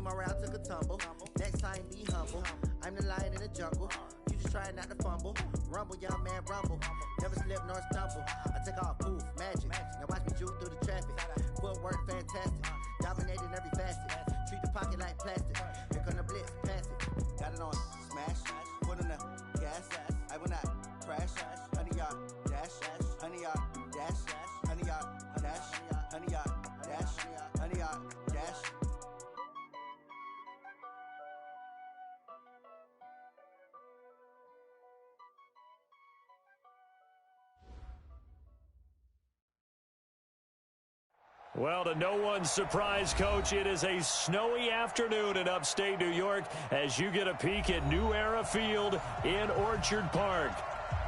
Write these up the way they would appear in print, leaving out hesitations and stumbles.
my route took a tumble. Next time, be humble. I'm the lion in the jungle. You just try not to fumble. Rumble, young man, rumble. Never slip nor stumble. I take off, poof, magic. Now watch me juke through the traffic. Footwork, fantastic. Dominating every facet. Treat the pocket like plastic. Here come the blitz, pass it. Got it on smash. Put on the gas. I will not crash. 100-yard dash. 100-yard dash. 100-yard dash. 100-yard dash. 100-yard dash. Well, to no one's surprise, Coach, it is a snowy afternoon in upstate New York as you get a peek at New Era Field in Orchard Park.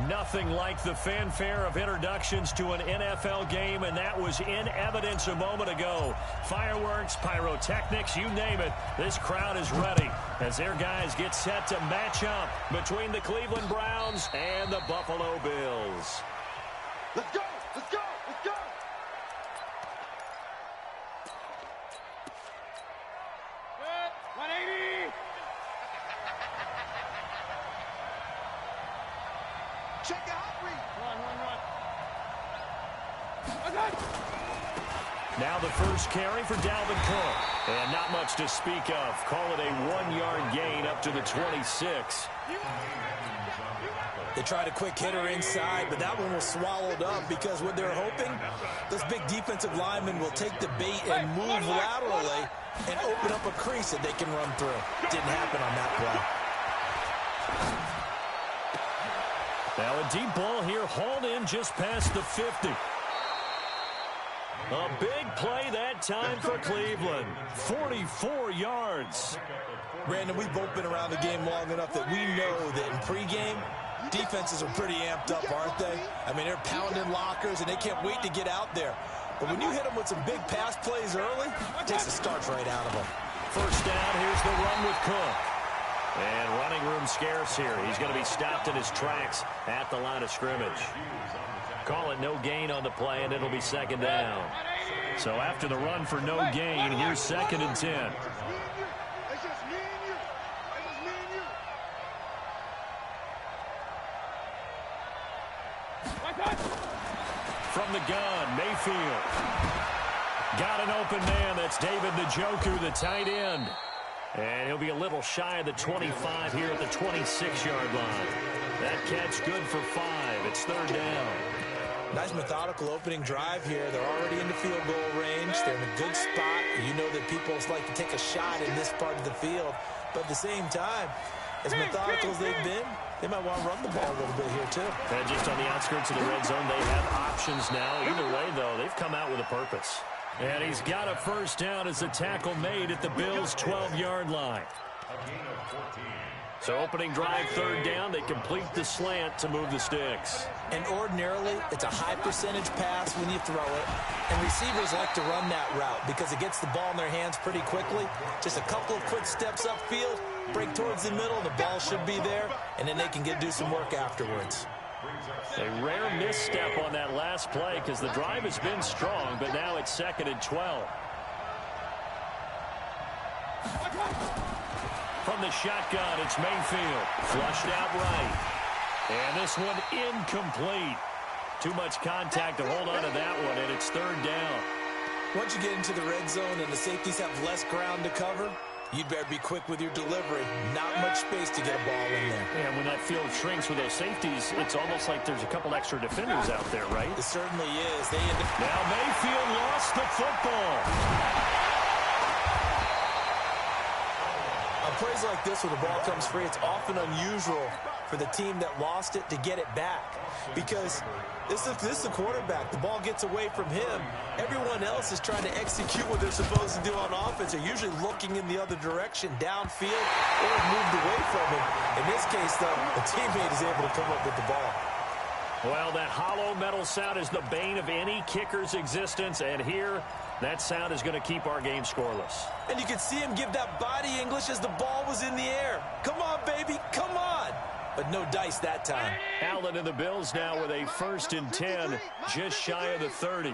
Nothing like the fanfare of introductions to an NFL game, and that was in evidence a moment ago. Fireworks, pyrotechnics, you name it. This crowd is ready as their guys get set to match up between the Cleveland Browns and the Buffalo Bills. Let's go! Let's go! Let's go! Good. 180! Check the hot read. Run. Now the first carry for Dalvin Cook. And not much to speak of. Call it a 1-yard gain up to the 26. They tried a quick hitter inside, but that one was swallowed up because what they're hoping, those big defensive linemen will take the bait and move laterally and open up a crease that they can run through. Didn't happen on that play. Now a deep ball here, hauled in just past the 50. A big play that time for Cleveland. 44 yards. Brandon, we've both been around the game long enough that we know that in pregame, defenses are pretty amped up, aren't they? I mean, they're pounding lockers, and they can't wait to get out there. But when you hit them with some big pass plays early, it takes the starch right out of them. First down, here's the run with Cook. And running room scarce here. He's going to be stopped in his tracks at the line of scrimmage. Call it no gain on the play, and it'll be second down. So after the run for no gain, here's 2nd and 10. From the gun, Mayfield. Got an open man. That's David Njoku, the tight end. And he'll be a little shy of the 25 here at the 26-yard line. That catch good for 5. It's 3rd down. Nice methodical opening drive here. They're already in the field goal range. They're in a good spot. You know that people like to take a shot in this part of the field. But at the same time, as methodical as they've been, they might want to run the ball a little bit here, too. And just on the outskirts of the red zone, they have options now. Either way, though, they've come out with a purpose. And he's got a first down as the tackle made at the Bills' 12-yard line. So opening drive, 3rd down. They complete the slant to move the sticks. And ordinarily, it's a high percentage pass when you throw it. And receivers like to run that route because it gets the ball in their hands pretty quickly. Just a couple of quick steps upfield, break towards the middle, the ball should be there, and then they can do some work afterwards. A rare misstep on that last play because the drive has been strong, but now it's 2nd and 12. From the shotgun, it's Mayfield. Flushed out right. And this one incomplete. Too much contact to hold on to that one, and it's 3rd down. Once you get into the red zone and the safeties have less ground to cover, you'd better be quick with your delivery. Not much space to get a ball in there. And when that field shrinks with those safeties, it's almost like there's a couple extra defenders out there, right? It certainly is. Now Mayfield lost the football. On plays like this where the ball comes free, it's often unusual for the team that lost it to get it back. Because this is the quarterback. The ball gets away from him. Everyone else is trying to execute what they're supposed to do on offense. They're usually looking in the other direction, downfield, or moved away from him. In this case, though, the teammate is able to come up with the ball. Well, that hollow metal sound is the bane of any kicker's existence, and here, that sound is going to keep our game scoreless. And you can see him give that body English as the ball was in the air. Come on, baby, come on. But no dice that time. Allen and the Bills now with a 1st and 10, just shy of the 30.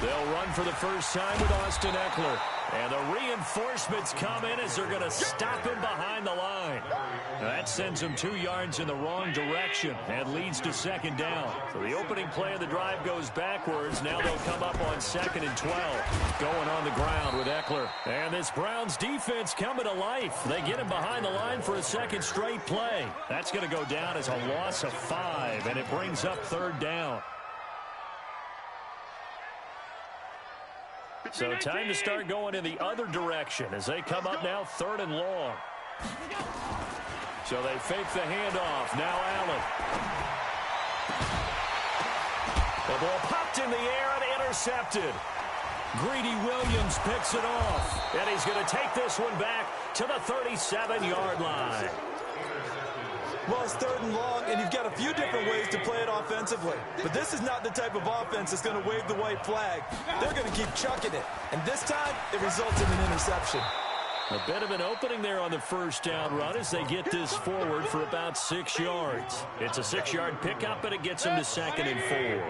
They'll run for the first time with Austin Eckler. And the reinforcements come in as they're going to stop him behind the line. That sends him 2 yards in the wrong direction and leads to second down. So the opening play of the drive goes backwards. Now they'll come up on 2nd and 12. Going on the ground with Eckler. And this Browns defense coming to life. They get him behind the line for a second straight play. That's going to go down as a loss of 5, and it brings up 3rd down. So time to start going in the other direction as they come up now 3rd and long. So they fake the handoff. Now Allen. The ball popped in the air and intercepted. Greedy Williams picks it off. And he's going to take this one back to the 37-yard line. Well, it's 3rd and long, and you've got a few different ways to play it offensively. But this is not the type of offense that's going to wave the white flag. They're going to keep chucking it. And this time, it results in an interception. A bit of an opening there on the 1st down run as they get this forward for about 6 yards. It's a 6-yard pickup, and it gets them to 2nd and 4.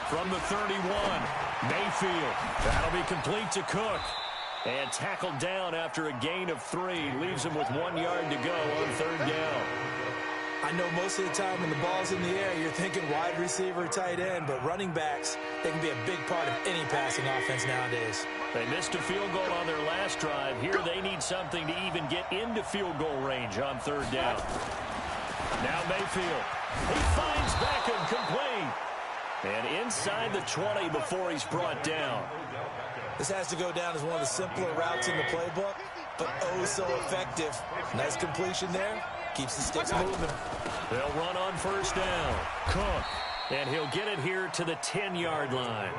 From the 31, Mayfield. That'll be complete to Cook. And tackled down after a gain of 3. Leaves him with 1 yard to go on 3rd down. I know most of the time when the ball's in the air, you're thinking wide receiver, tight end, but running backs, they can be a big part of any passing offense nowadays. They missed a field goal on their last drive. Here they need something to even get into field goal range on 3rd down. Now Mayfield. He finds Beckham complete. And inside the 20 before he's brought down. This has to go down as one of the simpler routes in the playbook, but oh so effective. Nice completion there. Keeps the sticks moving. They'll run on 1st down. Cook. And he'll get it here to the 10-yard line.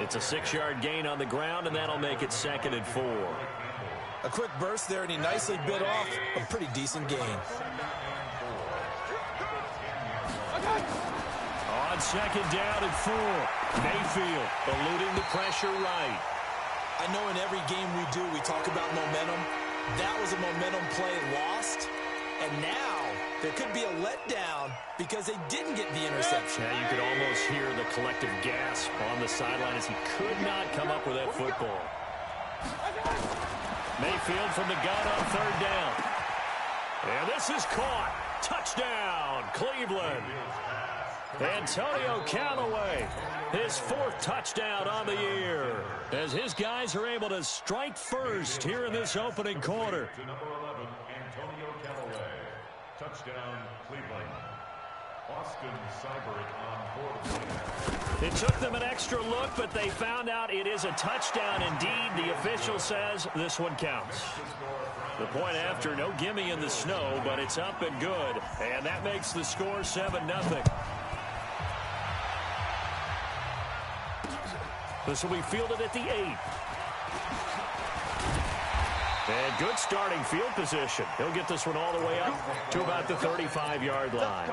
It's a 6-yard gain on the ground, and that'll make it 2nd and 4. A quick burst there, and he nicely bit off a pretty decent gain. On 2nd down and 4. Mayfield eluding the pressure right. I know in every game we do, we talk about momentum. That was a momentum play lost. And now there could be a letdown because they didn't get the interception. Yeah, you could almost hear the collective gasp on the sideline as he could not come up with that football. Mayfield from the gun on 3rd down. And this is caught. Touchdown, Cleveland. Antonio Callaway, his 4th touchdown on the year, as his guys are able to strike first here in this opening quarter. Antonio Callaway, touchdown, Cleveland. Austin Seibert on board. It took them an extra look, but they found out it is a touchdown indeed. The official says this one counts. The point after, no gimme in the snow, but it's up and good. And that makes the score 7-0. This will be fielded at the 8. And good starting field position. He'll get this one all the way up to about the 35-yard line.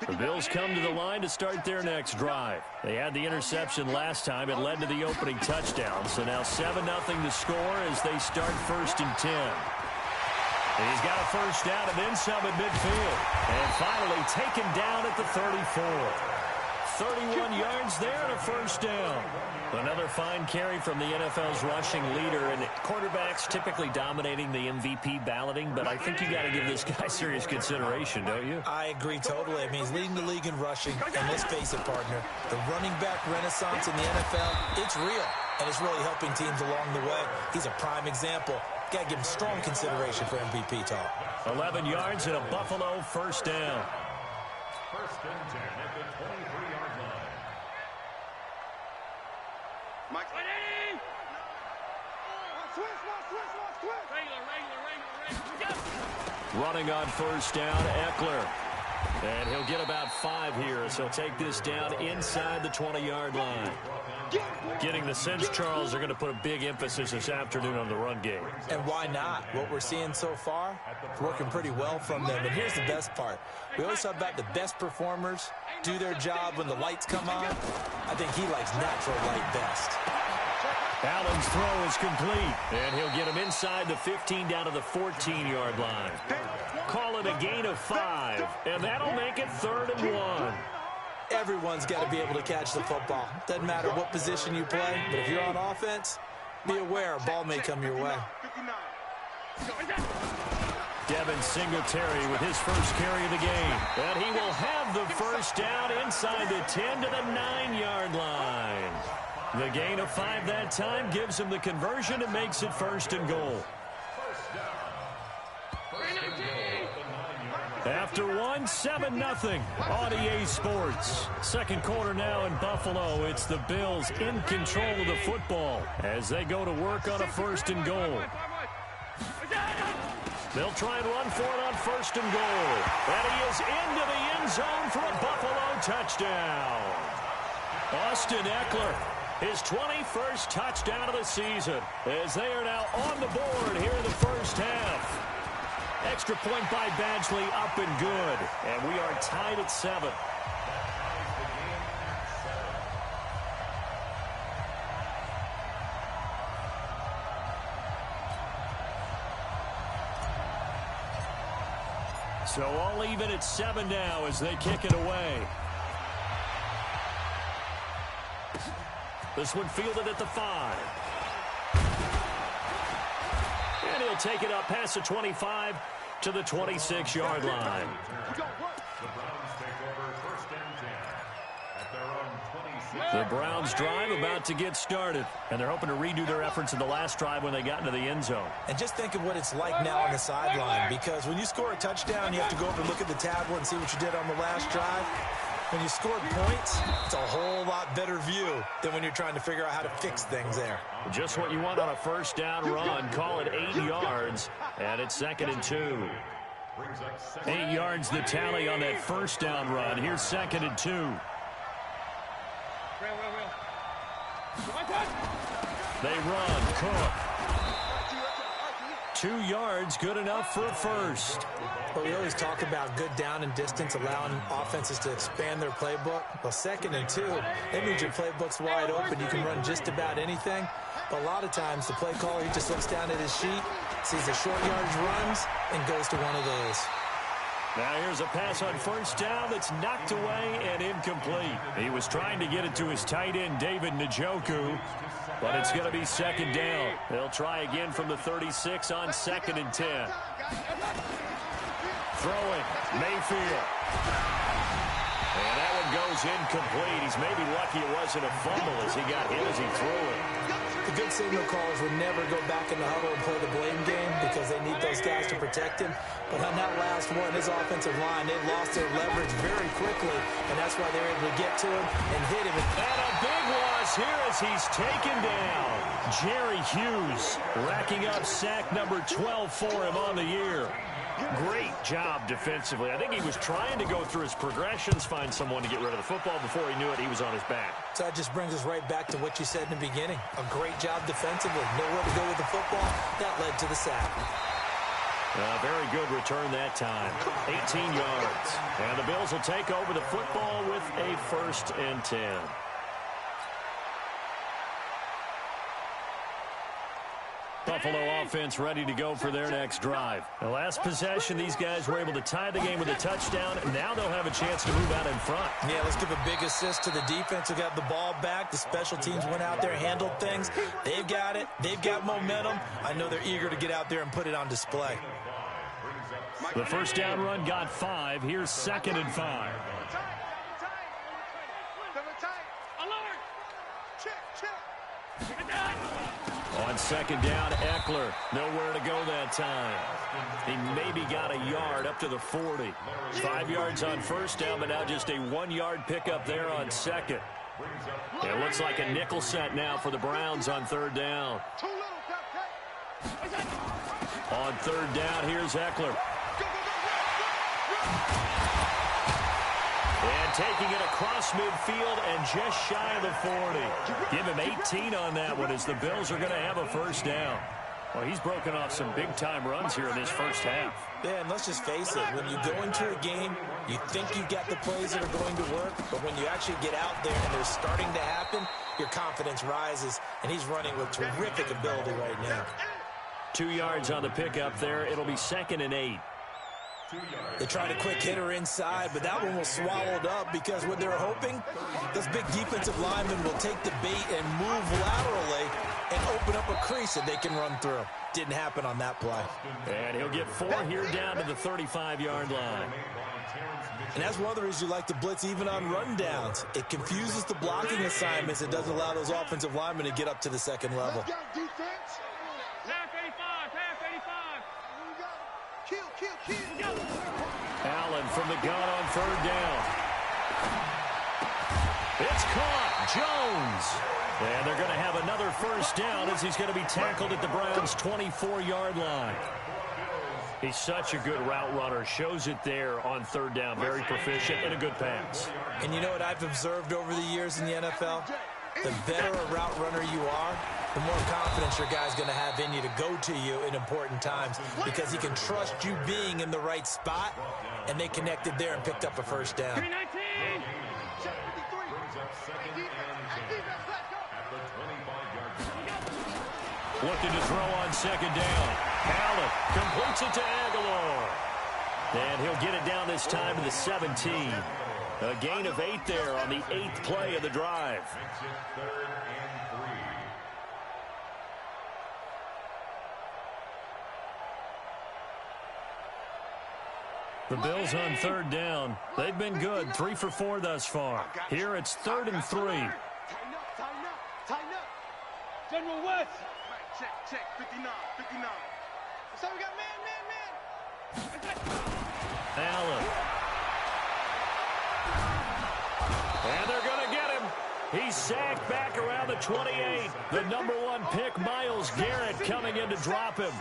The Bills come to the line to start their next drive. They had the interception last time. It led to the opening touchdown. So now 7-0 to score as they start 1st and 10. And he's got a 1st down and then some at midfield. And finally taken down at the 34. 31 yards there and a 1st down. Another fine carry from the NFL's rushing leader, and quarterbacks typically dominating the MVP balloting, but I think you got to give this guy serious consideration, don't you? I agree totally. I mean, he's leading the league in rushing, and let's face it, partner, the running back renaissance in the NFL, it's real, and it's really helping teams along the way. He's a prime example. Got to give him strong consideration for MVP talk. 11 yards and a Buffalo 1st down. 1st and 10 at the 23-yard line. Mike. Running on 1st down, Eckler. And he'll get about 5 here, so he'll take this down inside the 20-yard line. Getting the sense, Charles, they're going to put a big emphasis this afternoon on the run game. And why not? What we're seeing so far is working pretty well from them. And here's the best part. We always talk about the best performers do their job when the lights come on. I think he likes natural light best. Allen's throw is complete, and he'll get him inside the 15 down to the 14-yard line. gain of 5, and that'll make it 3rd and 1. Everyone's got to be able to catch the football. Doesn't matter what position you play, but if you're on offense, be aware a ball may come your way. Devin Singletary with his first carry of the game. And he will have the first down inside the 10 to the 9-yard line. The gain of 5 that time gives him the conversion and makes it 1st and goal. After 1, 7-0 on EA Sports. Second quarter now in Buffalo. It's the Bills in control of the football as they go to work on a 1st and goal. They'll try and run for it on 1st and goal. And he is into the end zone for a Buffalo touchdown. Austin Eckler, his 21st touchdown of the season, as they are now on the board here in the first half. Extra point by Badgley, up and good. And we are tied at 7. So all even at 7 now as they kick it away. This one fielded at the 5. And he'll take it up past the 25 to the 26-yard line. The Browns drive about to get started, and they're hoping to redo their efforts in the last drive when they got into the end zone. And just think of what it's like now on the sideline, because when you score a touchdown, you have to go over and look at the tablet and see what you did on the last drive. When you scored points, it's a whole lot better view than when you're trying to figure out how to fix things there. Just what you want on a first down run. Call it 8 yards, and it's 2nd and 2. 8 yards the tally on that first down run. Here's 2nd and 2. They run. Cook. 2 yards, good enough for a first. But we always talk about good down and distance, allowing offenses to expand their playbook. Well, 2nd and 2, that means your playbook's wide open. You can run just about anything. But a lot of times, the play caller, he just looks down at his sheet, sees the short yardage runs, and goes to one of those. Now here's a pass on first down that's knocked away and incomplete. He was trying to get it to his tight end, David Njoku, but it's going to be 2nd down. They'll try again from the 36 on 2nd and 10. Throwing, Mayfield. And that one goes incomplete. He's maybe lucky it wasn't a fumble as he got hit as he threw it. The good signal callers would never go back in the huddle and play the blame game because they need those guys to protect him. But on that last one, his offensive line, they lost their leverage very quickly, and that's why they're able to get to him and hit him. And a big loss here as he's taken down. Jerry Hughes racking up sack number 12 for him on the year. Great job defensively. I think he was trying to go through his progressions, find someone to get rid of the football. Before he knew it, he was on his back. So that just brings us right back to what you said in the beginning. A great job defensively. Nowhere to go with the football. That led to the sack. Very good return that time. 18 yards. And the Bills will take over the football with a 1st and 10. Buffalo offense ready to go for their next drive. The last possession, these guys were able to tie the game with a touchdown, and now they'll have a chance to move out in front. Yeah, let's give a big assist to the defense who got the ball back. The special teams went out there, handled things. They've got it. They've got momentum. I know they're eager to get out there and put it on display. The first down run got 5. Here's 2nd and 5. On 2nd down, Eckler. Nowhere to go that time. He maybe got a yard up to the 40. 5 yards on first down, but now just a 1-yard pickup there on 2nd. It looks like a nickel set now for the Browns on 3rd down. On 3rd down, here's Eckler. And taking it across midfield and just shy of the 40. Give him 18 on that one as the Bills are going to have a first down. Well, he's broken off some big-time runs here in this first half. Yeah, and let's just face it. When you go into a game, you think you've got the plays that are going to work, but when you actually get out there and they're starting to happen, your confidence rises, and he's running with terrific ability right now. 2 yards on the pickup there. It'll be 2nd and 8. They tried a quick hitter inside, but that one was swallowed up because what they're hoping, this big defensive lineman will take the bait and move laterally and open up a crease that they can run through. Didn't happen on that play. And he'll get 4 here down to the 35-yard line. And that's one of the reasons you like to blitz even on rundowns. It confuses the blocking assignments. It doesn't allow those offensive linemen to get up to the second level. Let's go, defense. Half 85, half 85. Here we go. Kill. Allen from the gun on 3rd down. It's caught. Jones. And they're going to have another first down as he's going to be tackled at the Browns' 24-yard line. He's such a good route runner. Shows it there on 3rd down. Very proficient and a good pass. And you know what I've observed over the years in the NFL? The better a route runner you are, the more confidence your guy's going to have in you to go to you in important times because he can trust you being in the right spot, and they connected there and picked up a first down. 319. Looking to throw on 2nd down. Allen completes it to Aguilar. And he'll get it down this time to the 17. A gain of 8 there on the 8th play of the drive. The Bills on 3rd down. They've been good, 3 for 4 thus far. Here it's 3rd and 3. Tighten up. General West. Check. 59. So we got man. Allen. And they're going to get him. He's sacked back around the 28. The number 1 pick, Myles Garrett, coming in to drop him.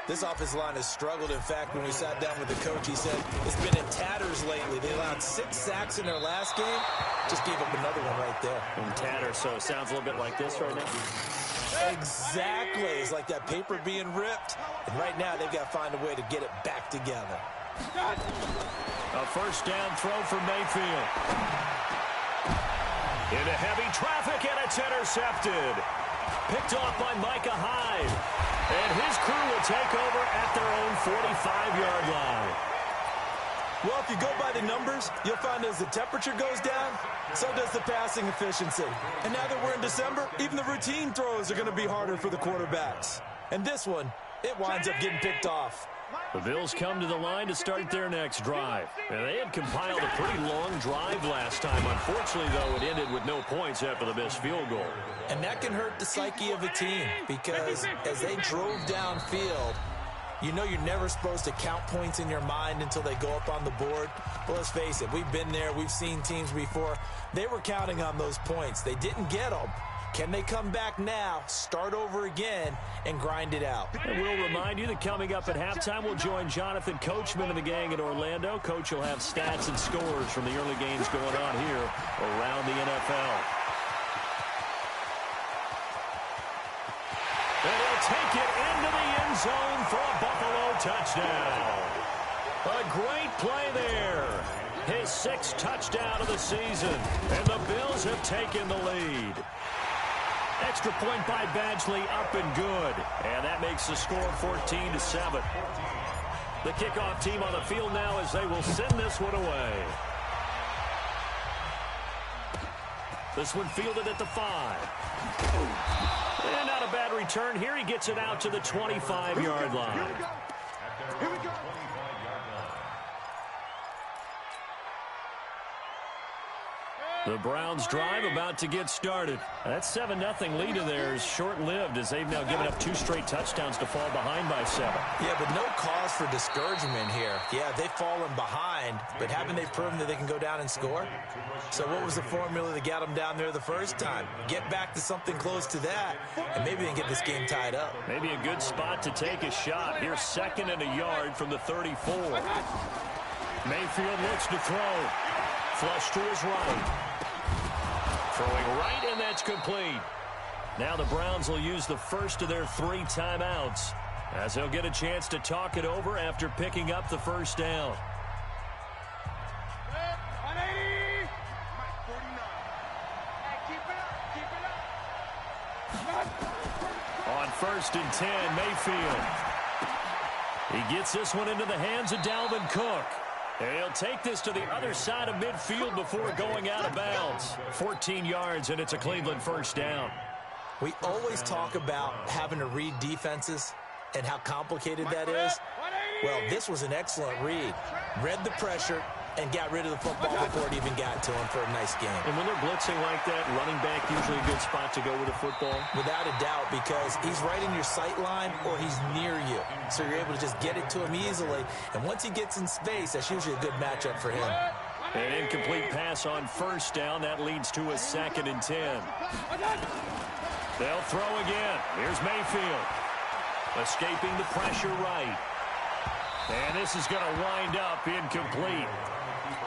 This offensive line has struggled. In fact, when we sat down with the coach, he said it's been in tatters lately. They allowed 6 sacks in their last game. Just gave up another one right there. In tatters, so it sounds a little bit like this right now. Exactly. It's like that paper being ripped. And right now, they've got to find a way to get it back together. A first down throw for Mayfield. Into heavy traffic, and it's intercepted. Picked off by Micah Hyde. And his crew will take over at their own 45-yard line. Well, if you go by the numbers, you'll find as the temperature goes down, so does the passing efficiency. And now that we're in December, even the routine throws are going to be harder for the quarterbacks. And this one, it winds up getting picked off. The Bills come to the line to start their next drive. And they had compiled a pretty long drive last time. Unfortunately, though, it ended with no points after the missed field goal. And that can hurt the psyche of a team because as they drove downfield, you know you're never supposed to count points in your mind until they go up on the board. Well, let's face it, we've been there. We've seen teams before. They were counting on those points. They didn't get them. Can they come back now, start over again, and grind it out? And we'll remind you that coming up at halftime, we'll join Jonathan Coachman and the gang in Orlando. Coach will have stats and scores from the early games going on here around the NFL. And he'll take it into the end zone for a Buffalo touchdown. A great play there. His 6th touchdown of the season. And the Bills have taken the lead. Extra point by Badgley, up and good. And that makes the score 14-7. The kickoff team on the field now as they will send this one away. This one fielded at the 5. And not a bad return here. He gets it out to the 25-yard line. Here we go. The Browns drive about to get started. That 7-0 lead of theirs short-lived as they've now given up 2 straight touchdowns to fall behind by 7. Yeah, but no cause for discouragement here. Yeah, they've fallen behind, but haven't they proven that they can go down and score? So what was the formula that got them down there the first time? Get back to something close to that, and maybe they can get this game tied up. Maybe a good spot to take a shot. Here's 2nd and a yard from the 34. Mayfield looks to throw. Flush to his right. Throwing right, and that's complete. Now the Browns will use the first of their 3 timeouts as they'll get a chance to talk it over after picking up the first down. 180. 49. Keep it up. On 1st and 10, Mayfield. He gets this one into the hands of Dalvin Cook. And he'll take this to the other side of midfield before going out of bounds. 14 yards, and it's a Cleveland first down. We always talk about having to read defenses and how complicated that is. Well, this was an excellent read. Read the pressure and got rid of the football before it even got to him for a nice game. And when they're blitzing like that, running back usually a good spot to go with a football? Without a doubt, because he's right in your sight line or he's near you. So you're able to just get it to him easily. And once he gets in space, that's usually a good matchup for him. An incomplete pass on first down. That leads to a 2nd and 10. They'll throw again. Here's Mayfield. Escaping the pressure right. And this is going to wind up incomplete.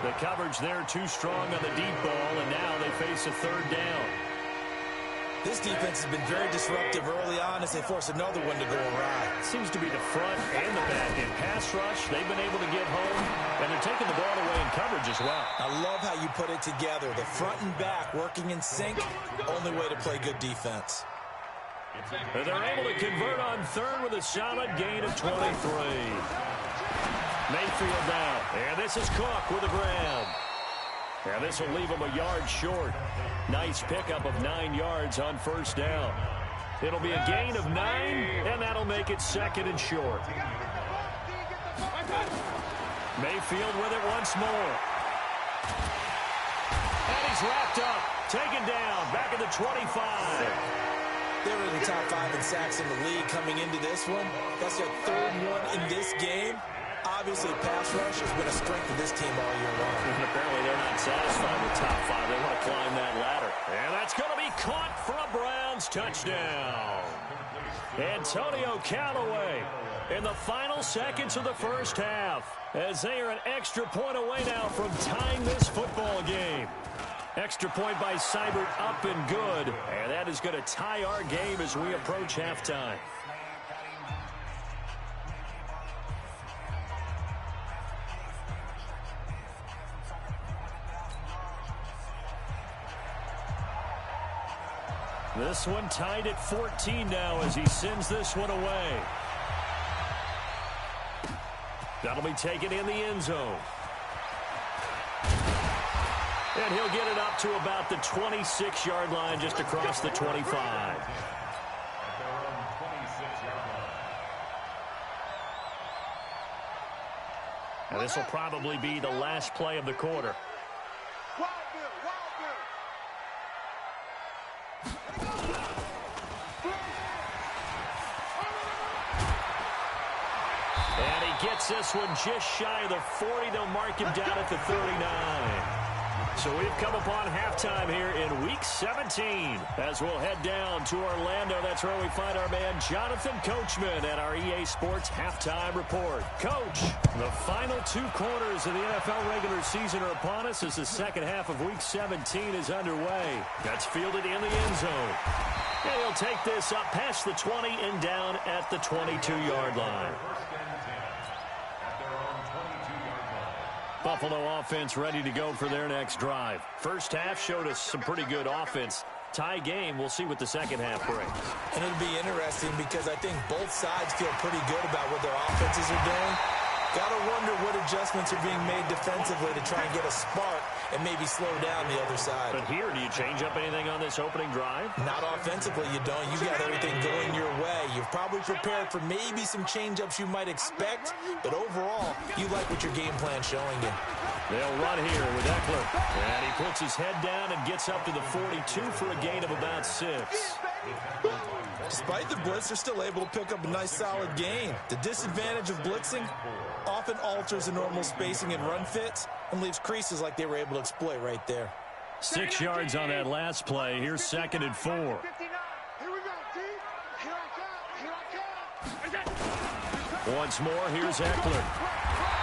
The coverage there too strong on the deep ball, and now they face a 3rd down. This defense has been very disruptive early on as they force another one to go awry. Seems to be the front and the back in pass rush. They've been able to get home, and they're taking the ball away in coverage as well. I love how you put it together. The front and back working in sync, only way to play good defense. And they're able to convert on 3rd with a solid gain of 23. Mayfield now, and this is Cook with a grab. And this will leave him a yard short. Nice pickup of 9 yards on first down. It'll be a gain of 9, and that'll make it 2nd and short. Mayfield with it once more. And he's wrapped up, taken down, back at the 25. They were in the top 5 in sacks in the league coming into this one. That's their 3rd one in this game. Obviously, pass rush has been a strength of this team all year long. And apparently they're not satisfied with top 5. They want to climb that ladder. And that's going to be caught for a Browns touchdown. Antonio Callaway in the final seconds of the first half, as they are an extra point away now from tying this football game. Extra point by Seibert up and good. And that is going to tie our game as we approach halftime. This one tied at 14 now as he sends this one away. That'll be taken in the end zone. And he'll get it up to about the 26-yard line, just across the 25. And this will probably be the last play of the quarter. And he gets this one just shy of the 40. They'll mark him down at the 39. So we've come upon halftime here in Week 17. As we'll head down to Orlando, that's where we find our man Jonathan Coachman at our EA Sports Halftime Report. Coach, the final 2 quarters of the NFL regular season are upon us as the second half of Week 17 is underway. That's fielded in the end zone. And he'll take this up past the 20 and down at the 22-yard line. Buffalo offense ready to go for their next drive. First half showed us some pretty good offense. Tie game, we'll see what the second half brings. And it'll be interesting because I think both sides feel pretty good about what their offenses are doing. Got to wonder what adjustments are being made defensively to try and get a spark and maybe slow down the other side. But here, do you change up anything on this opening drive? Not offensively, you don't. You got everything going your way. You've probably prepared for maybe some change-ups you might expect, but overall, you like what your game plan's showing you. They'll run here with Eckler. And he puts his head down and gets up to the 42 for a gain of about 6. Despite the blitz, they're still able to pick up a nice solid gain. The disadvantage of blitzing often alters the normal spacing and run fits and leaves creases like they were able to exploit right there. 6 yards on that last play. Here's 2nd and 4. Here we go, T. Here I come. Once more, here's Eckler.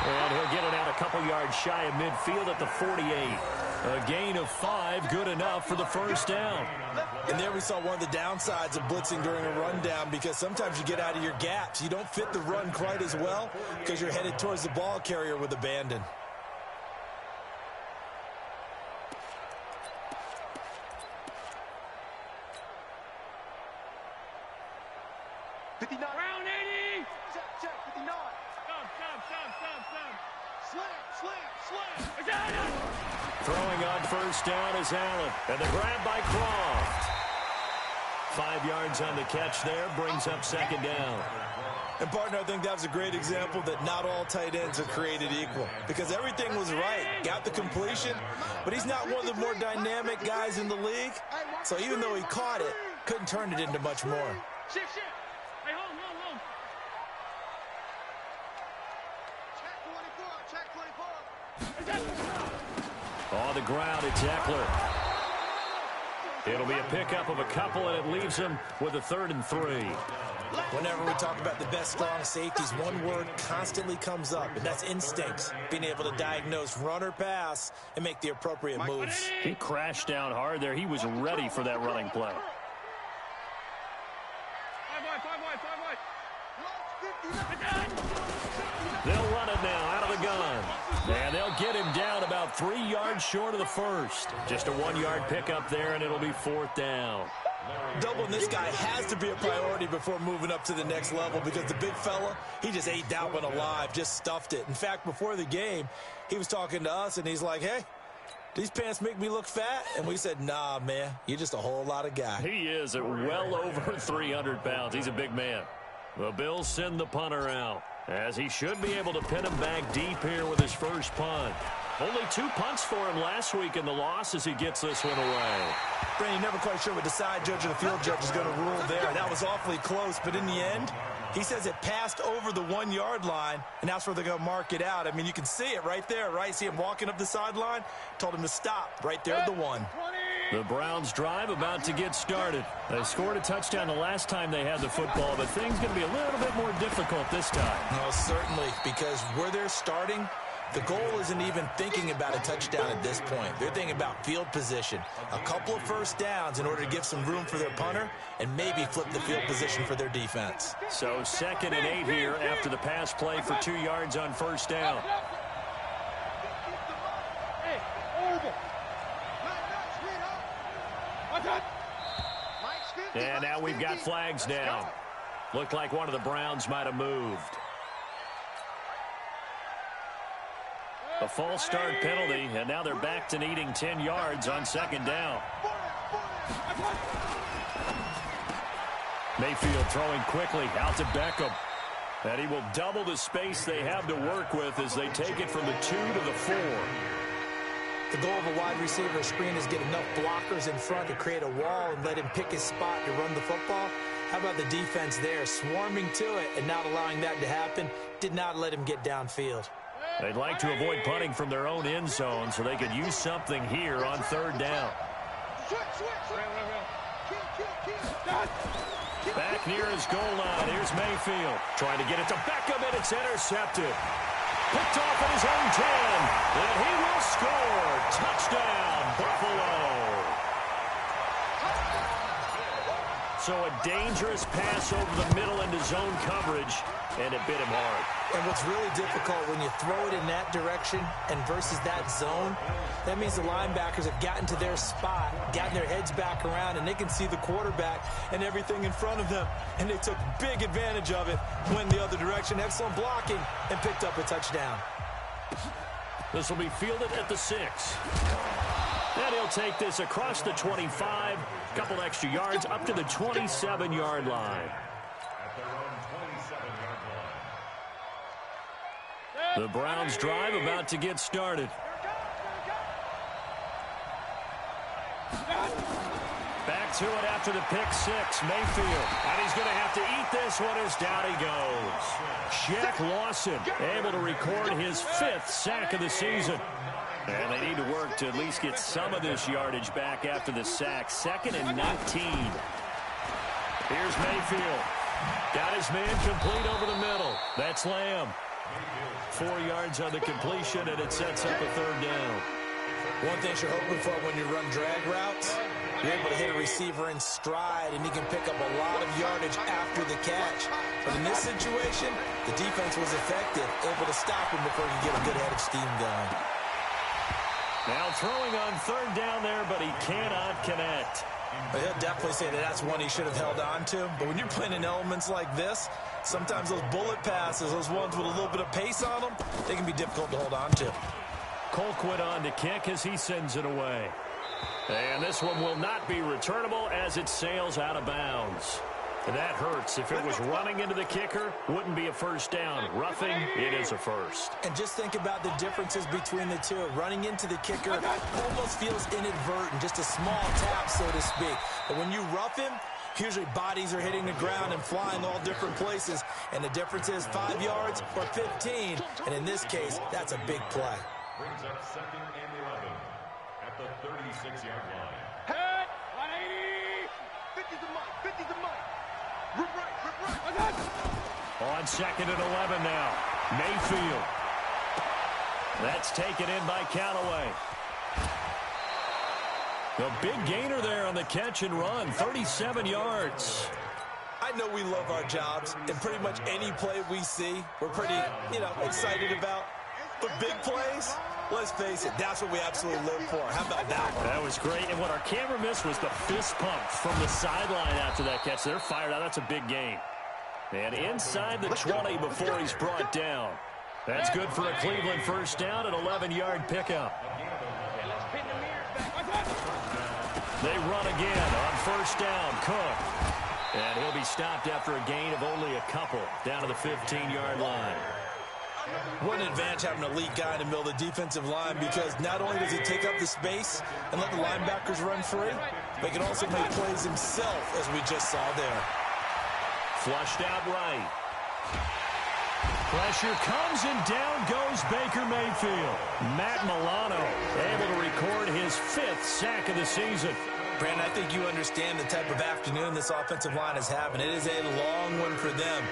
And he'll get it out a couple yards shy of midfield at the 48. A gain of 5, good enough for the first down. And there we saw one of the downsides of blitzing during a rundown, because sometimes you get out of your gaps. You don't fit the run quite as well because you're headed towards the ball carrier with abandon. Round 80. Check, 59. Throwing on first down is Allen. And the grab by Croft. 5 yards on the catch there, brings up second down. And, partner, I think that was a great example that not all tight ends are created equal. Because everything was right. Got the completion, but he's not one of the more dynamic guys in the league. So even though he caught it, couldn't turn it into much more. Shift. Hey, hold. Check 24. On the ground, it's Eckler. It'll be a pickup of a couple, and it leaves him with a 3rd and 3. Whenever we talk about the best strong safeties, one word constantly comes up, and that's instincts. Being able to diagnose run or pass and make the appropriate moves. He crashed down hard there. He was ready for that running play. 5 wide. They'll run it now out of the gun. And they'll get him down about 3 yards short of the first. Just a 1-yard pickup there, and it'll be 4th down. Doubling this guy has to be a priority before moving up to the next level because the big fella, he just ate that one alive, just stuffed it. In fact, before the game, he was talking to us, and he's like, hey, these pants make me look fat? And we said, nah, man, you're just a whole lot of guy. He is at well over 300 pounds. He's a big man. The Bills send the punter out, as he should be able to pin him back deep here with his first punt. Only 2 punts for him last week in the loss as he gets this one away. Brandon, never quite sure what the side judge or the field judge is going to rule there. That was awfully close, but in the end, he says it passed over the 1-yard line, and that's where they're going to mark it out. I mean, you can see it right there, right? See him walking up the sideline? Told him to stop right there at the 1. The Browns drive about to get started. They scored a touchdown the last time they had the football, but things going to be a little bit more difficult this time. No, certainly, because where they're starting, the goal isn't even thinking about a touchdown at this point. They're thinking about field position. A couple of first downs in order to give some room for their punter and maybe flip the field position for their defense. So 2nd and 8 here after the pass play for 2 yards on first down. And now we've got flags down. Looked like one of the Browns might have moved. A false start penalty, and now they're back to needing 10 yards on 2nd down. Mayfield throwing quickly out to Beckham. And he will double the space they have to work with as they take it from the 2 to the 4. The goal of a wide receiver screen is get enough blockers in front to create a wall and let him pick his spot to run the football. How about the defense there, swarming to it and not allowing that to happen? Did not let him get downfield. They'd like to avoid punting from their own end zone so they could use something here on 3rd down. Back near his goal line. Here's Mayfield trying to get it to Beckham, and it's intercepted. Picked off at his own 10, and he will score. Touchdown, Buffalo. So a dangerous pass over the middle into zone coverage, and it bit him hard. And what's really difficult when you throw it in that direction and versus that zone, that means the linebackers have gotten to their spot, gotten their heads back around, and they can see the quarterback and everything in front of them. And they took big advantage of it, went the other direction, excellent blocking, and picked up a touchdown. This will be fielded at the 6. And he'll take this across the 25, a couple extra yards up to the 27-yard line. The Browns drive about to get started. Back to it after the pick 6, Mayfield. And he's going to have to eat this one as down he goes. Shaq Lawson able to record his 5th sack of the season. And they need to work to at least get some of this yardage back after the sack. 2nd and 19. Here's Mayfield. Got his man complete over the middle. That's Lamb. 4 yards on the completion, and it sets up a 3rd down. One thing you're hoping for when you run drag routes, you're able to hit a receiver in stride, and he can pick up a lot of yardage after the catch. But in this situation, the defense was effective, able to stop him before he could get a good head of steam going. Now throwing on 3rd down there, but he cannot connect. Well, he'll definitely say that that's one he should have held on to. But when you're playing in elements like this, sometimes those bullet passes, those ones with a little bit of pace on them, they can be difficult to hold on to. Colquitt on to kick as he sends it away. And this one will not be returnable as it sails out of bounds. And that hurts. If it was running into the kicker, wouldn't be a first down. Roughing, it is a first. And just think about the differences between the two. Running into the kicker almost feels inadvertent, just a small tap, so to speak. But when you rough him, usually bodies are hitting the ground and flying all different places. And the difference is 5 yards or 15. And in this case, that's a big play. Brings up 2nd and 11 at the 36-yard line. Head, 180. 50's the mic, 50's the mic. Rip right. On 2nd and 11 now. Mayfield. That's taken in by Callaway. The big gainer there on the catch and run, 37 yards. I know we love our jobs, and pretty much any play we see, we're pretty, excited about. But big plays, let's face it, that's what we absolutely live for. How about that one? That was great. And what our camera missed was the fist pump from the sideline after that catch. They're fired out. That's a big gain. And inside the 20 before he's brought down. That's good for a Cleveland first down, an 11-yard pickup. They run again on first down. Cook. And he'll be stopped after a gain of only a couple down to the 15-yard line. What an advantage having an elite guy in the middle of the defensive line, because not only does he take up the space and let the linebackers run free, but he can also make plays himself, as we just saw there. Flushed out right. Pressure comes and down goes Baker Mayfield. Matt Milano able to record his 5th sack of the season. Brandon, I think you understand the type of afternoon this offensive line is having. It is a long one for them.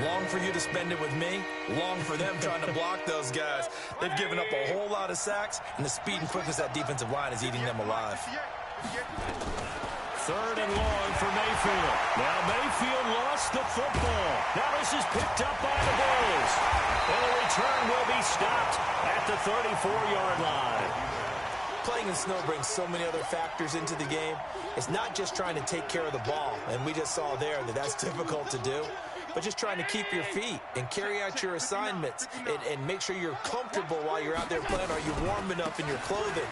Long for you to spend it with me. Long for them trying to block those guys. They've given up a whole lot of sacks, and the speed and quickness of that defensive line is eating them alive. 3rd and long for Mayfield. Now Mayfield lost the football. Now this is picked up by the Bills. And the return will be stopped at the 34-yard line. Playing in snow brings so many other factors into the game. It's not just trying to take care of the ball, and we just saw there that that's difficult to do, but just trying to keep your feet and carry out your assignments and make sure you're comfortable while you're out there playing. Are you warm enough in your clothing?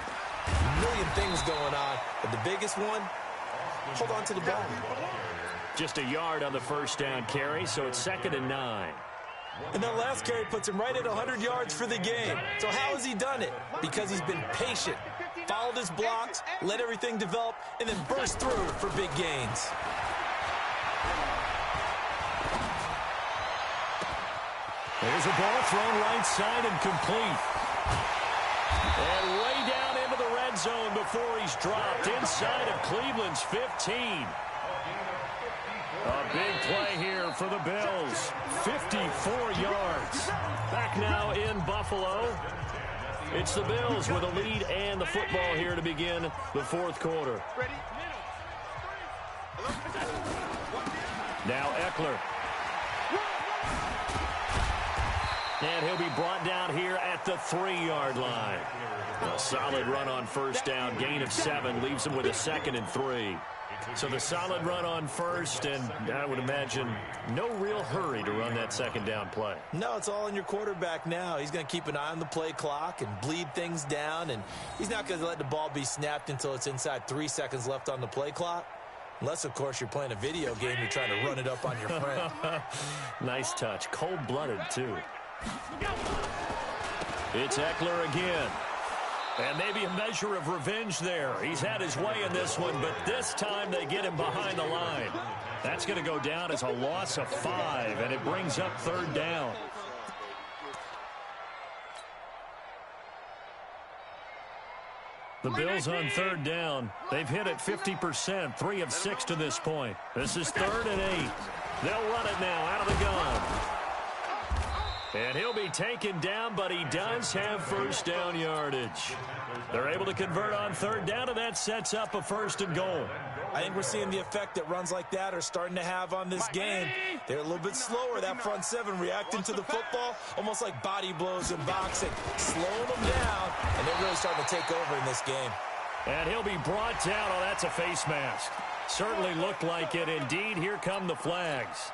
A million things going on, but the biggest one, hold on to the ball. Just a yard on the first down carry, so it's 2nd and 9. And that last carry puts him right at 100 yards for the game. So how has he done it? Because he's been patient, followed his blocks, let everything develop, and then burst through for big gains. There's a ball thrown right side and complete. And way down into the red zone before he's dropped inside of Cleveland's 15. A big play here for the Bills. 54 yards. Back now in Buffalo. It's the Bills with a lead and the football here to begin the 4th quarter. Now Eckler. And he'll be brought down here at the 3-yard line. A solid run on first down. Gain of 7 leaves him with a 2nd and 3. So the solid run on first, and I would imagine no real hurry to run that 2nd down play. No, it's all in your quarterback now. He's going to keep an eye on the play clock and bleed things down, and he's not going to let the ball be snapped until it's inside 3 seconds left on the play clock. Unless, of course, you're playing a video game, you're trying to run it up on your friend. Nice touch. Cold-blooded, too. It's Eckler again. And maybe a measure of revenge there. He's had his way in this one, but this time they get him behind the line. That's going to go down as a loss of 5, and it brings up 3rd down. The Bills on 3rd down. They've hit it 50%, 3 of 6 to this point. This is 3rd and 8. They'll run it now out of the gun. And he'll be taken down, but he does have first down yardage. They're able to convert on 3rd down, and that sets up a 1st and goal. I think we're seeing the effect that runs like that are starting to have on this game. They're a little bit slower, that front 7, reacting to the football, almost like body blows in boxing, slowing them down, and they're really starting to take over in this game. And he'll be brought down. Oh, that's a face mask. Certainly looked like it. Indeed, here come the flags.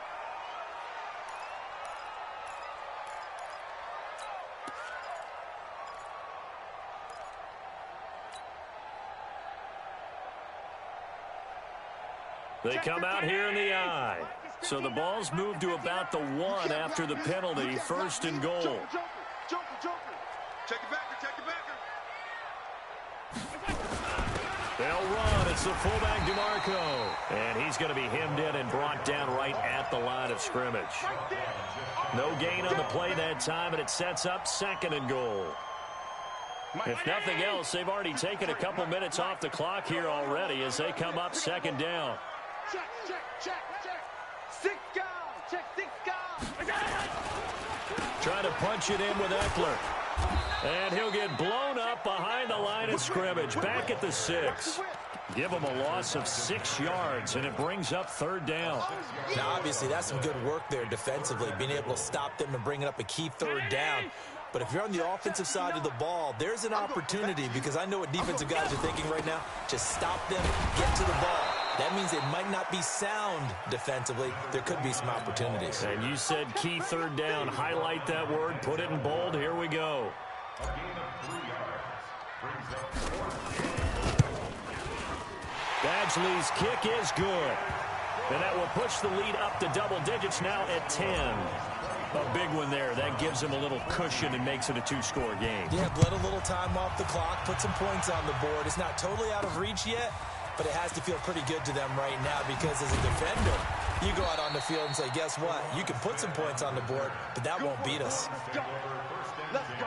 They come out here in the I. So the ball's moved to about the 1 after the penalty. First and goal. Joker. Take it back. They'll run. It's the fullback, DeMarco. And he's going to be hemmed in and brought down right at the line of scrimmage. No gain on the play that time, and it sets up second and goal. If nothing else, they've already taken a couple minutes off the clock here already as they come up second down. Check. 6 guys. Check 6 guys. Trying to punch it in with Eckler. And he'll get blown up behind the line of scrimmage. Back at the 6. Give him a loss of 6 yards, and it brings up third down. Now, obviously, that's some good work there defensively, being able to stop them and bringing up a key third down. But if you're on the offensive side of the ball, there's an opportunity, because I know what defensive guys are thinking right now. Just stop them, get to the ball. That means they might not be sound defensively. There could be some opportunities. And you said key third down. Highlight that word. Put it in bold. Here we go. A gain of 3 yards. Brings up 4th. Badgley's kick is good. And that will push the lead up to double digits now at 10. A big one there. That gives him a little cushion and makes it a 2-score game. Yeah, let a little time off the clock, put some points on the board. It's not totally out of reach yet, but it has to feel pretty good to them right now, because as a defender, you go out on the field and say, guess what? You can put some points on the board, but that won't beat us. Let's go.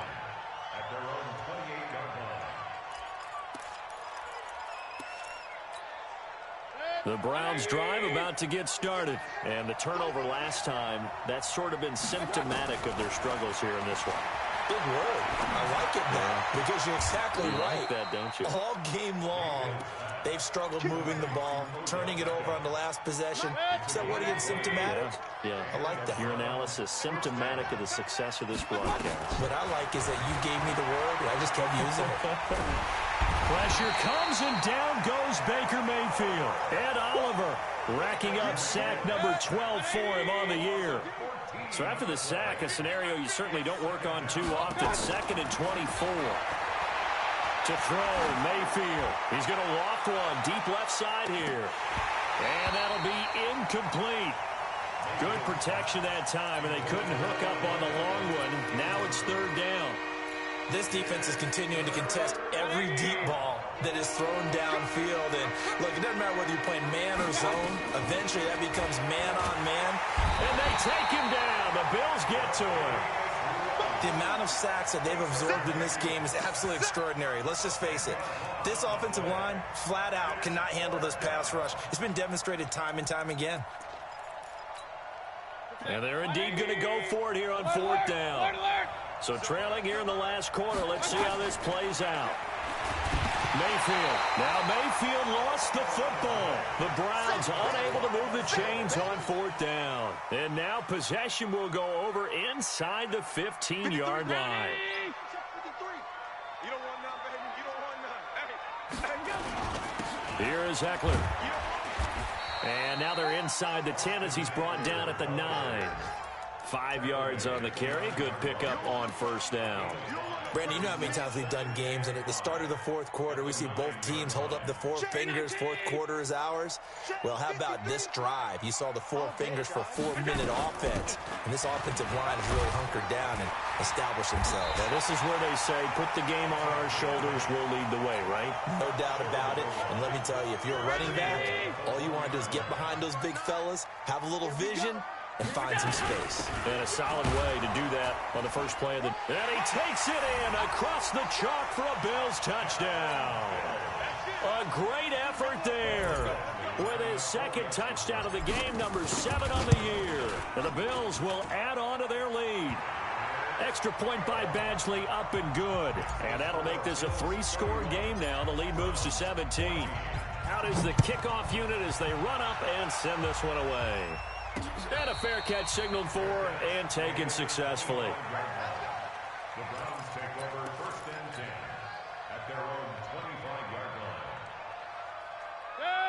At their own 28-yard line. The Browns drive about to get started. And the turnover last time, that's sort of been symptomatic of their struggles here in this one. Big word. I like it now, because you're exactly right. Like that, don't you? All game long, they've struggled moving the ball, turning it over on the last possession. Is that what against symptomatic? Yeah. I like that. Your analysis, symptomatic of the success of this broadcast. What I like is that you gave me the word, and I just kept using it. Pressure comes, and down goes Baker Mayfield. Ed Oliver racking up sack number 12 for him on the year. So after the sack, a scenario you certainly don't work on too often. 2nd and 24. To throw, Mayfield. He's going to loft one deep left side here. And that'll be incomplete. Good protection that time, and they couldn't hook up on the long one. Now it's third down. This defense is continuing to contest every deep ball that is thrown downfield. And look, it doesn't matter whether you're playing man or zone. Eventually, that becomes man on man. And they take him down. The Bills get to him. The amount of sacks that they've absorbed in this game is absolutely extraordinary. Let's just face it. This offensive line, flat out, cannot handle this pass rush. It's been demonstrated time and time again. And they're indeed going to go for it here on fourth down. So trailing here in the last quarter. Let's see how this plays out. Mayfield. Now Mayfield lost the football. The Browns unable to move the chains on fourth down. And now possession will go over inside the 15-yard line. You don't want none, baby. You don't want none. Hey, Here is Eckler. And now they're inside the 10 as he's brought down at the 9. 5 yards on the carry. Good pickup on first down. Brandon, you know how many times we've done games, and at the start of the fourth quarter, we see both teams hold up the 4 fingers. Fourth quarter is ours. Well, how about this drive? You saw the 4 fingers for 4-minute offense, and this offensive line has really hunkered down and established themselves. Now, this is where they say, put the game on our shoulders, we'll lead the way, right? No doubt about it. And let me tell you, if you're a running back, all you want to do is get behind those big fellas, have a little vision, and find some space. And a solid way to do that on the first play of the... And he takes it in across the chalk for a Bills touchdown. A great effort there with his second touchdown of the game, number 7 on the year. And the Bills will add on to their lead. Extra point by Badgley, up and good. And that'll make this a 3-score game now. The lead moves to 17. Out is the kickoff unit as they run up and send this one away. And a fair catch signaled for and taken successfully. The Browns take over 1st and 10 at their own 25-yard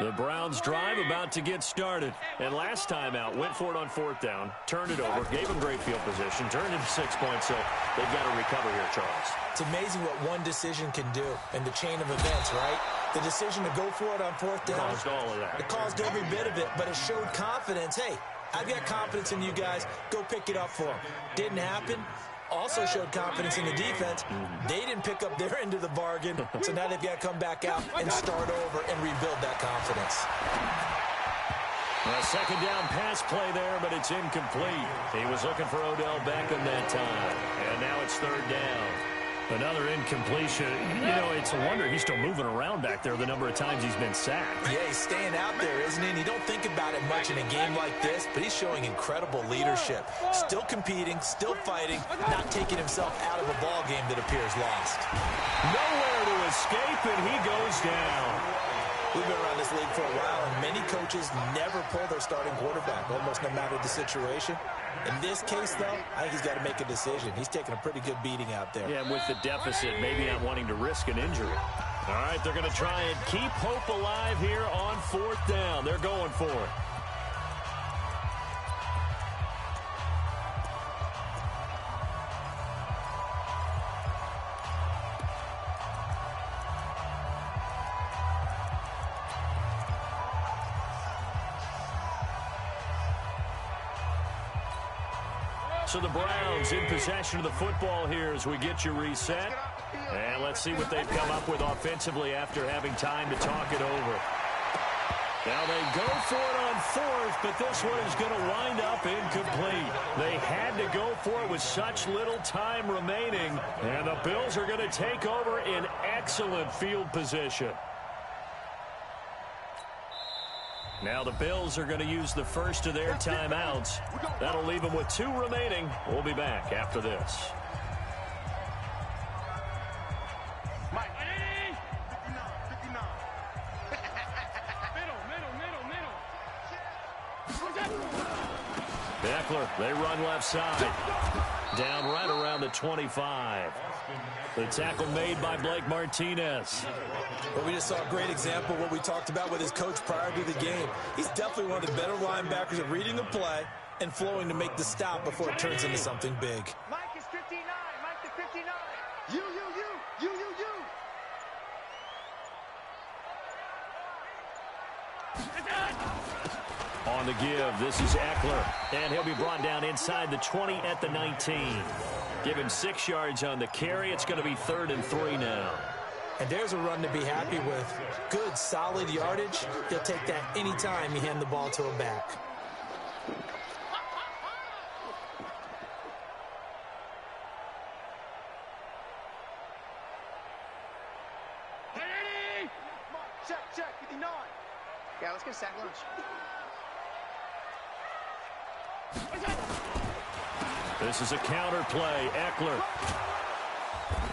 The Browns drive about to get started. And last time out, went for it on 4th down, turned it over, gave them great field position, turned into 6 points, so they've got to recover here, Charles. It's amazing what one decision can do in the chain of events, right? The decision to go for it on 4th down. Caused all of that. It caused every bit of it, but it showed confidence. Hey, I've got confidence in you guys. Go pick it up for them. Didn't happen. Also showed confidence in the defense. They didn't pick up their end of the bargain, so now they've got to come back out and start over and rebuild that confidence. A second down pass play there, but it's incomplete. He was looking for Odell Beckham that time, and now it's 3rd down. Another incompletion. You know, it's a wonder he's still moving around back there the number of times he's been sacked. Yeah, he's staying out there, isn't he? And you don't think about it much in a game like this, but he's showing incredible leadership. Still competing, still fighting, not taking himself out of a ball game that appears lost. Nowhere to escape, and he goes down. We've been around this league for a while, and many coaches never pull their starting quarterback, almost no matter the situation. In this case, though, I think he's got to make a decision. He's taking a pretty good beating out there. Yeah, with the deficit, maybe not wanting to risk an injury. All right, they're going to try and keep hope alive here on 4th down. They're going for it. So the Browns in possession of the football here as we get you reset. And let's see what they've come up with offensively after having time to talk it over. Now they go for it on 4th, but this one is going to wind up incomplete. They had to go for it with such little time remaining. And the Bills are going to take over in excellent field position. Now the Bills are going to use the first of their timeouts. That'll leave them with 2 remaining. We'll be back after this. Mike. 59. Middle. Eckler, they run left side. Down right around the 25. The tackle made by Blake Martinez. Well, we just saw a great example of what we talked about with his coach prior to the game. He's definitely one of the better linebackers at reading the play and flowing to make the stop before it turns into something big. Mike is 59. Mike is 59. You. On the give, this is Eckler. And he'll be brought down inside the 20 at the 19. Give him 6 yards on the carry. It's going to be 3rd and 3 now. And there's a run to be happy with. Good, solid yardage. He'll take that anytime you hand the ball to a back. Check, 59. Yeah, let's get a sack lunch. This is a counter play. Eckler.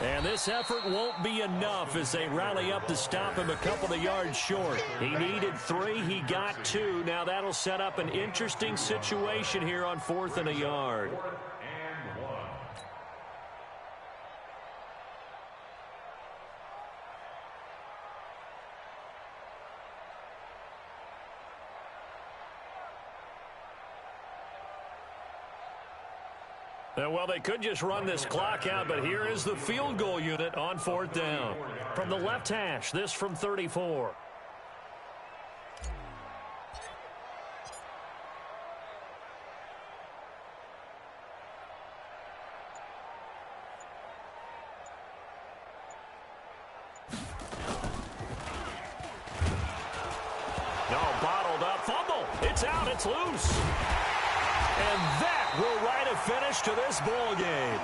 And this effort won't be enough as they rally up to stop him a couple of yards short. He needed 3. He got 2. Now that'll set up an interesting situation here on 4th and a yard. Well, they could just run this clock out, but here is the field goal unit on 4th down. From the left hash, this from 34. No, bottled up. Fumble. It's out. It's loose. And that will write a finish to this ball game.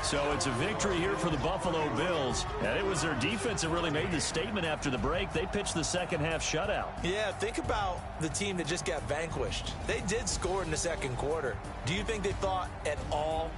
So it's a victory here for the Buffalo Bills. And it was their defense that really made the statement after the break. They pitched the second half shutout. Yeah, think about the team that just got vanquished. They did score in the second quarter. Do you think they thought at all